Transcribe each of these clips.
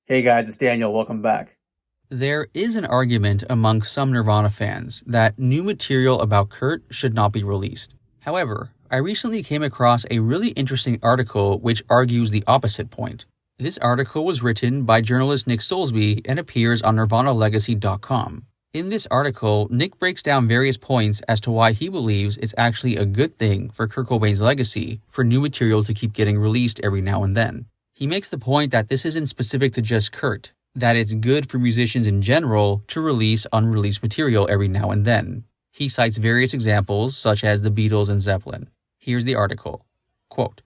Hey guys, it's Daniel. Welcome back. There is an argument among some Nirvana fans that new material about Kurt should not be released. However, I recently came across a really interesting article which argues the opposite point. This article was written by journalist Nick Soulsby and appears on NirvanaLegacy.com. In this article, Nick breaks down various points as to why he believes it's actually a good thing for Kurt Cobain's legacy for new material to keep getting released every now and then. He makes the point that this isn't specific to just Kurt, that it's good for musicians in general to release unreleased material every now and then. He cites various examples, such as the Beatles and Zeppelin. Here's the article. Quote,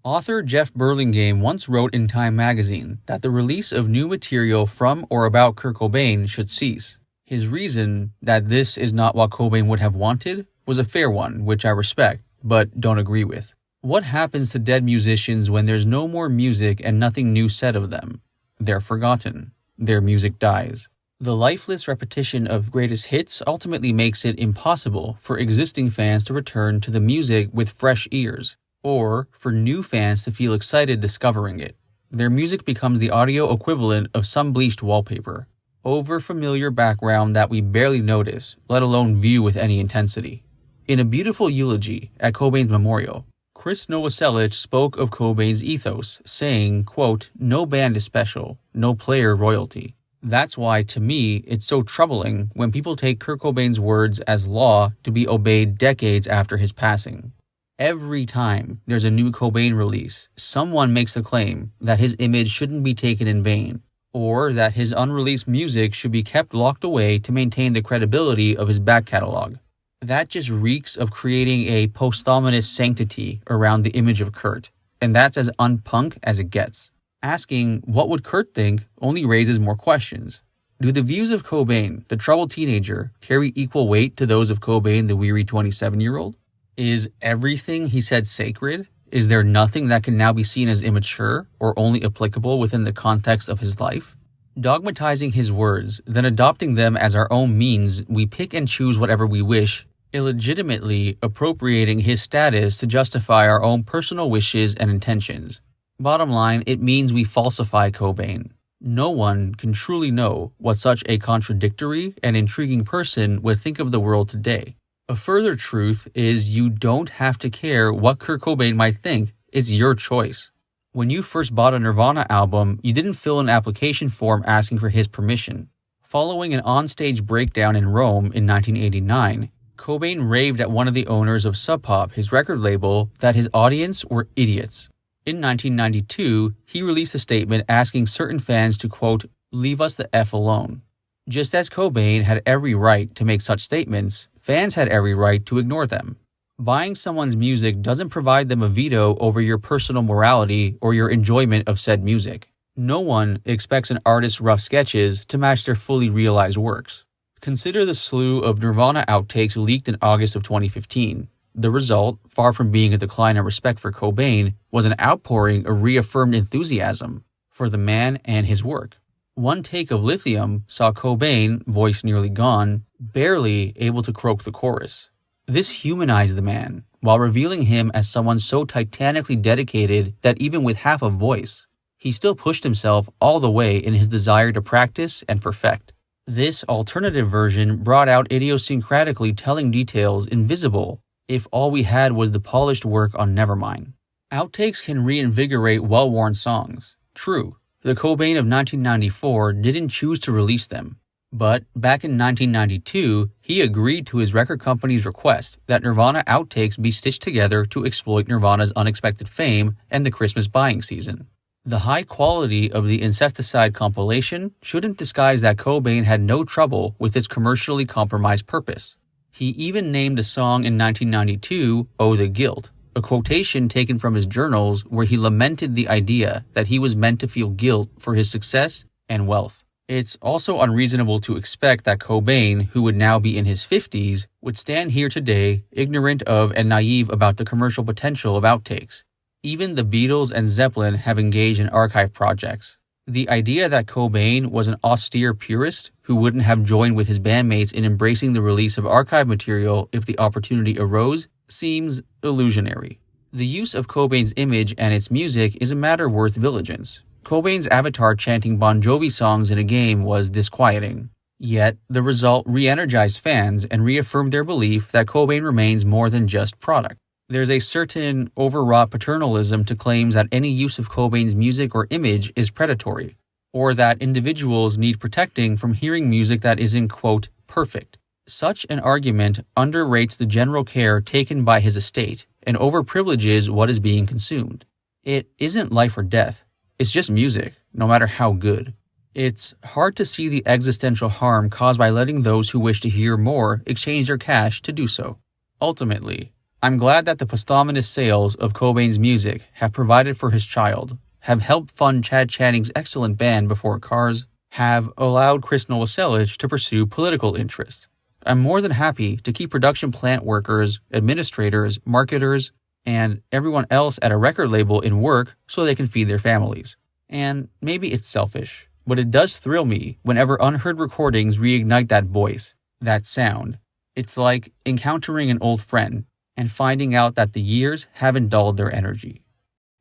author Jeff Burlingame once wrote in Time magazine that the release of new material from or about Kurt Cobain should cease. His reason that this is not what Cobain would have wanted was a fair one, which I respect, but don't agree with. What happens to dead musicians when there's no more music and nothing new said of them? They're forgotten. Their music dies. The lifeless repetition of greatest hits ultimately makes it impossible for existing fans to return to the music with fresh ears, or for new fans to feel excited discovering it. Their music becomes the audio equivalent of some bleached wallpaper, over-familiar background that we barely notice, let alone view with any intensity. In a beautiful eulogy at Cobain's memorial, Chris Novoselic spoke of Cobain's ethos, saying, quote, no band is special, no player royalty. That's why, to me, it's so troubling when people take Kurt Cobain's words as law to be obeyed decades after his passing. Every time there's a new Cobain release, someone makes the claim that his image shouldn't be taken in vain, or that his unreleased music should be kept locked away to maintain the credibility of his back catalog. That just reeks of creating a posthumous sanctity around the image of Kurt, and that's as unpunk as it gets. Asking, what would Kurt think, only raises more questions. Do the views of Cobain, the troubled teenager, carry equal weight to those of Cobain, the weary 27-year-old? Is everything he said sacred? Is there nothing that can now be seen as immature or only applicable within the context of his life? Dogmatizing his words, then adopting them as our own means we pick and choose whatever we wish, illegitimately appropriating his status to justify our own personal wishes and intentions. Bottom line, it means we falsify Cobain. No one can truly know what such a contradictory and intriguing person would think of the world today. A further truth is you don't have to care what Kurt Cobain might think. It's your choice. When you first bought a Nirvana album, you didn't fill an application form asking for his permission. Following an onstage breakdown in Rome in 1989, Cobain raved at one of the owners of Sub Pop, his record label, that his audience were idiots. In 1992, he released a statement asking certain fans to, quote, leave us the F alone. Just as Cobain had every right to make such statements, fans had every right to ignore them. Buying someone's music doesn't provide them a veto over your personal morality or your enjoyment of said music. No one expects an artist's rough sketches to match their fully realized works. Consider the slew of Nirvana outtakes leaked in August of 2015. The result, far from being a decline in respect for Cobain, was an outpouring of reaffirmed enthusiasm for the man and his work. One take of Lithium saw Cobain, voice nearly gone, barely able to croak the chorus. This humanized the man, while revealing him as someone so titanically dedicated that even with half a voice, he still pushed himself all the way in his desire to practice and perfect. This alternative version brought out idiosyncratically telling details invisible if all we had was the polished work on Nevermind. Outtakes can reinvigorate well-worn songs. True, the Cobain of 1994 didn't choose to release them. But back in 1992, he agreed to his record company's request that Nirvana outtakes be stitched together to exploit Nirvana's unexpected fame and the Christmas buying season. The high quality of the Incesticide compilation shouldn't disguise that Cobain had no trouble with its commercially compromised purpose. He even named a song in 1992, Oh the Guilt, a quotation taken from his journals where he lamented the idea that he was meant to feel guilt for his success and wealth. It's also unreasonable to expect that Cobain, who would now be in his 50s, would stand here today ignorant of and naive about the commercial potential of outtakes. Even the Beatles and Zeppelin have engaged in archive projects. The idea that Cobain was an austere purist who wouldn't have joined with his bandmates in embracing the release of archive material if the opportunity arose seems illusionary. The use of Cobain's image and its music is a matter worth vigilance. Cobain's avatar chanting Bon Jovi songs in a game was disquieting. Yet, the result re-energized fans and reaffirmed their belief that Cobain remains more than just product. There's a certain overwrought paternalism to claims that any use of Cobain's music or image is predatory, or that individuals need protecting from hearing music that isn't, quote, perfect. Such an argument underrates the general care taken by his estate and overprivileges what is being consumed. It isn't life or death. It's just music, no matter how good. It's hard to see the existential harm caused by letting those who wish to hear more exchange their cash to do so. Ultimately, I'm glad that the posthumous sales of Cobain's music have provided for his child, have helped fund Chad Channing's excellent band Before Cars, have allowed Chris Novoselic to pursue political interests. I'm more than happy to keep production plant workers, administrators, marketers, and everyone else at a record label in work so they can feed their families. And maybe it's selfish, but it does thrill me whenever unheard recordings reignite that voice, that sound. It's like encountering an old friend and finding out that the years haven't dulled their energy.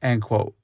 End quote.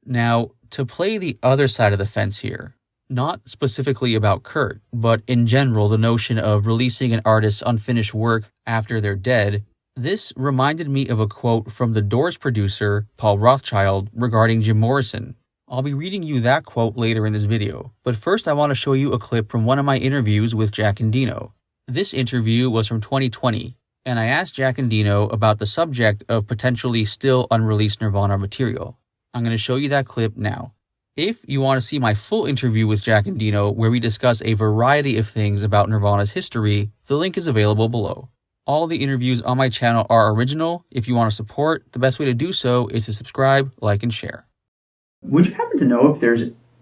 Now, to play the other side of the fence here, not specifically about Kurt, but in general the notion of releasing an artist's unfinished work after they're dead, this reminded me of a quote from The Doors producer, Paul Rothchild, regarding Jim Morrison. I'll be reading you that quote later in this video, but first I want to show you a clip from one of my interviews with Jack Endino. This interview was from 2020, and I asked Jack Endino about the subject of potentially still unreleased Nirvana material. I'm going to show you that clip now. If you want to see my full interview with Jack Endino, where we discuss a variety of things about Nirvana's history, the link is available below. All the interviews on my channel are original. If you want to support, the best way to do so is to subscribe, like, and share. Would you happen to know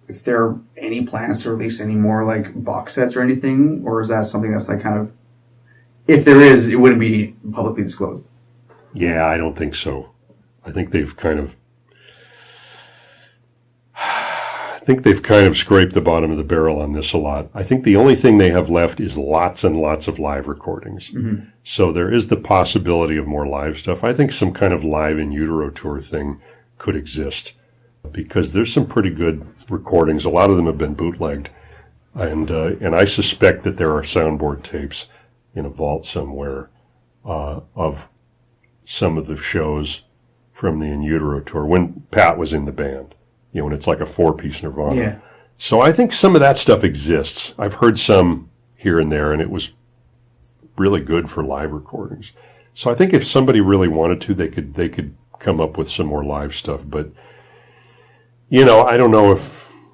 if there are any plans to release any more like box sets or anything, or is that something that's like kind of, if there is, it wouldn't be publicly disclosed? Yeah, I don't think so. I think they've kind of scraped the bottom of the barrel on this a lot. I think the only thing they have left is lots and lots of live recordings. Mm-hmm. So there is the possibility of more live stuff. I think some kind of live in Utero tour thing could exist because there's some pretty good recordings. A lot of them have been bootlegged. And I suspect that there are soundboard tapes in a vault somewhere of some of the shows from the In Utero tour when Pat was in the band. You know, when it's like a 4-piece Nirvana. Yeah. So I think some of that stuff exists. I've heard some here and there, and it was really good for live recordings. So I think if somebody really wanted to, they could come up with some more live stuff. But, you know, I don't know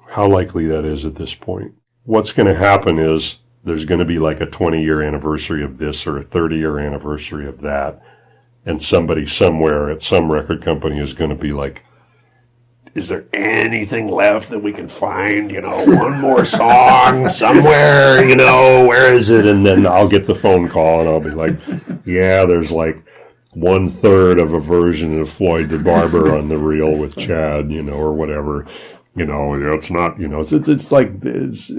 how likely that is at this point. What's going to happen is there's going to be like a 20-year anniversary of this or a 30-year anniversary of that. And somebody somewhere at some record company is going to be like, is there anything left that we can find, you know, one more song somewhere, you know, where is it? And then I'll get the phone call and I'll be like, yeah, there's like 1/3 of a version of Floyd the Barber on the reel with Chad, you know, or whatever. You know, it's not, you know, it's like,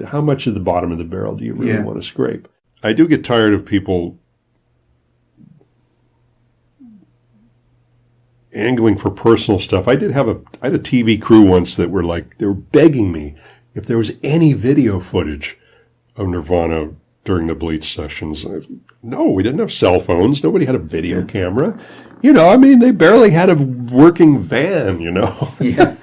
how much of the bottom of the barrel do you really want to scrape? I do get tired of people angling for personal stuff. I had a TV crew once that were like, they were begging me if there was any video footage of Nirvana during the Bleach sessions. And I said, no, we didn't have cell phones. Nobody had a video camera. You know, I mean, they barely had a working van, you know. Yeah.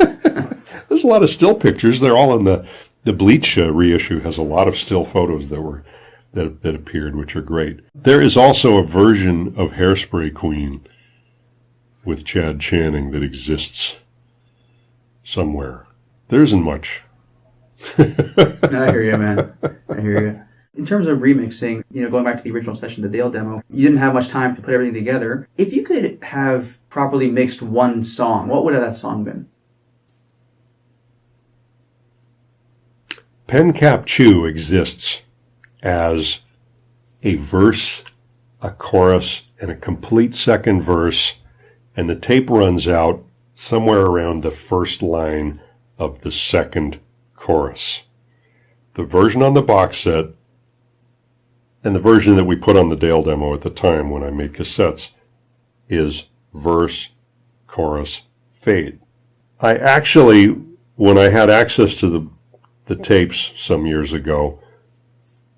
There's a lot of still pictures. They're all in the Bleach reissue has a lot of still photos that appeared, which are great. There is also a version of Hairspray Queen with Chad Channing that exists somewhere. There isn't much. No, I hear you, man. I hear you. In terms of remixing, you know, going back to the original session, the Dale demo, you didn't have much time to put everything together. If you could have properly mixed one song, what would have that song been? Pen Cap Chew exists as a verse, a chorus, and a complete second verse, and the tape runs out somewhere around the first line of the second chorus. The version on the box set and the version that we put on the Dale demo at the time when I made cassettes is verse, chorus, fade. I actually when I had access to the tapes some years ago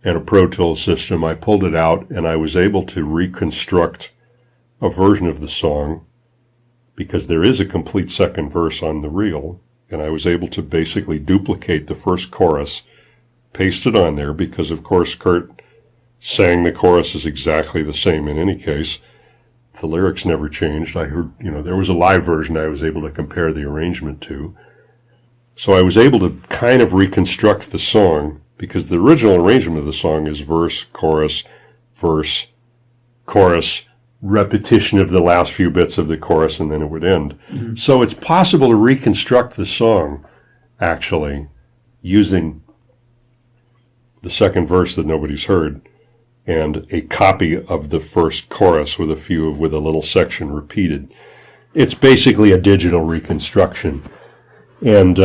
and a Pro Tools system, I pulled it out and I was able to reconstruct a version of the song because there is a complete second verse on the reel, and I was able to basically duplicate the first chorus, paste it on there, because of course Kurt sang the chorus is exactly the same in any case. The lyrics never changed. I heard, there was a live version I was able to compare the arrangement to. So I was able to kind of reconstruct the song, because the original arrangement of the song is verse, chorus, repetition of the last few bits of the chorus, and then it would end. Mm-hmm. So it's possible to reconstruct the song, actually, using the second verse that nobody's heard, and a copy of the first chorus with a little section repeated. It's basically a digital reconstruction. And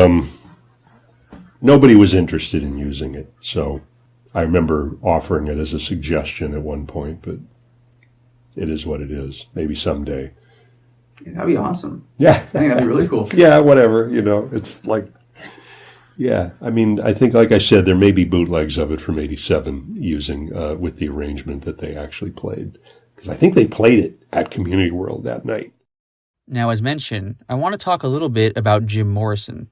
nobody was interested in using it. So I remember offering it as a suggestion at one point, but it is what it is. Maybe someday. Yeah, that'd be awesome. Yeah. I think that'd be really cool. Yeah, whatever. It's like, yeah. I mean, I think, like I said, there may be bootlegs of it from '87 using with the arrangement that they actually played. Because I think they played it at Community World that night. Now, as mentioned, I want to talk a little bit about Jim Morrison.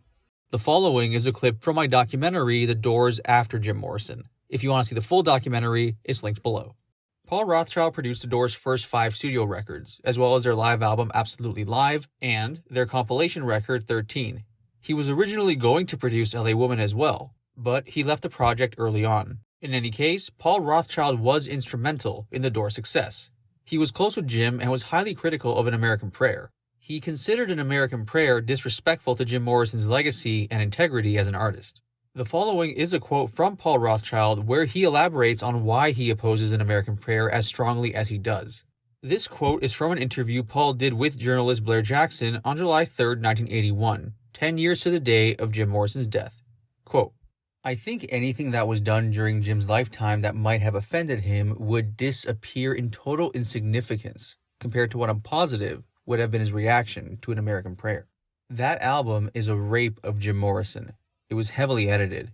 The following is a clip from my documentary, The Doors After Jim Morrison. If you want to see the full documentary, it's linked below. Paul Rothchild produced the Doors' first 5 studio records, as well as their live album Absolutely Live, and their compilation record 13. He was originally going to produce LA Woman as well, but he left the project early on. In any case, Paul Rothchild was instrumental in the Doors' success. He was close with Jim and was highly critical of An American Prayer. He considered An American Prayer disrespectful to Jim Morrison's legacy and integrity as an artist. The following is a quote from Paul Rothchild where he elaborates on why he opposes An American Prayer as strongly as he does. This quote is from an interview Paul did with journalist Blair Jackson on July 3, 1981, 10 years to the day of Jim Morrison's death. Quote, "I think anything that was done during Jim's lifetime that might have offended him would disappear in total insignificance compared to what I'm positive would have been his reaction to An American Prayer. That album is a rape of Jim Morrison. It was heavily edited.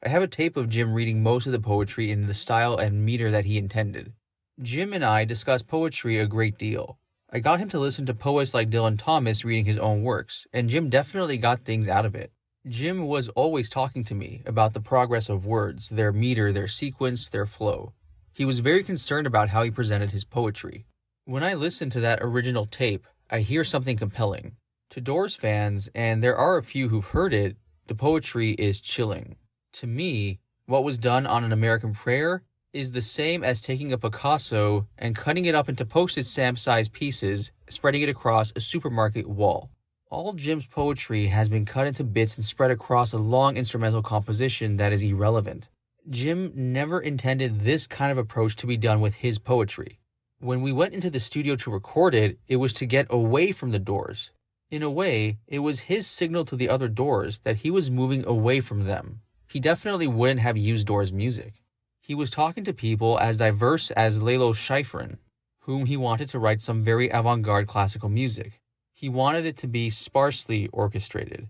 I have a tape of Jim reading most of the poetry in the style and meter that he intended. Jim and I discussed poetry a great deal. I got him to listen to poets like Dylan Thomas reading his own works, and Jim definitely got things out of it. Jim was always talking to me about the progress of words, their meter, their sequence, their flow. He was very concerned about how he presented his poetry. When I listen to that original tape, I hear something compelling. To Doors fans, and there are a few who've heard it, the poetry is chilling. To me, what was done on An American Prayer is the same as taking a Picasso and cutting it up into postage stamp-sized pieces, spreading it across a supermarket wall. All Jim's poetry has been cut into bits and spread across a long instrumental composition that is irrelevant. Jim never intended this kind of approach to be done with his poetry. When we went into the studio to record it, it was to get away from the Doors. In a way, it was his signal to the other Doors that he was moving away from them. He definitely wouldn't have used Doors music. He was talking to people as diverse as Lalo Schifrin, whom he wanted to write some very avant-garde classical music. He wanted it to be sparsely orchestrated.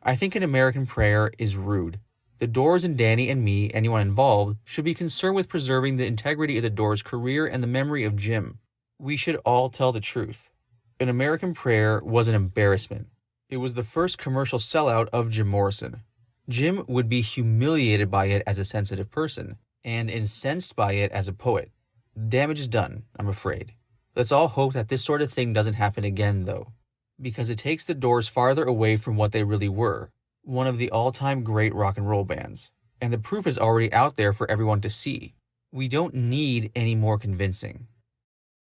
I think An American Prayer is rude. The Doors and Danny and me, anyone involved, should be concerned with preserving the integrity of the Doors' career and the memory of Jim. We should all tell the truth. An American Prayer was an embarrassment. It was the first commercial sellout of Jim Morrison. Jim would be humiliated by it as a sensitive person, and incensed by it as a poet. Damage is done, I'm afraid. Let's all hope that this sort of thing doesn't happen again, though, because it takes the Doors farther away from what they really were, one of the all-time great rock and roll bands, and the proof is already out there for everyone to see. We don't need any more convincing.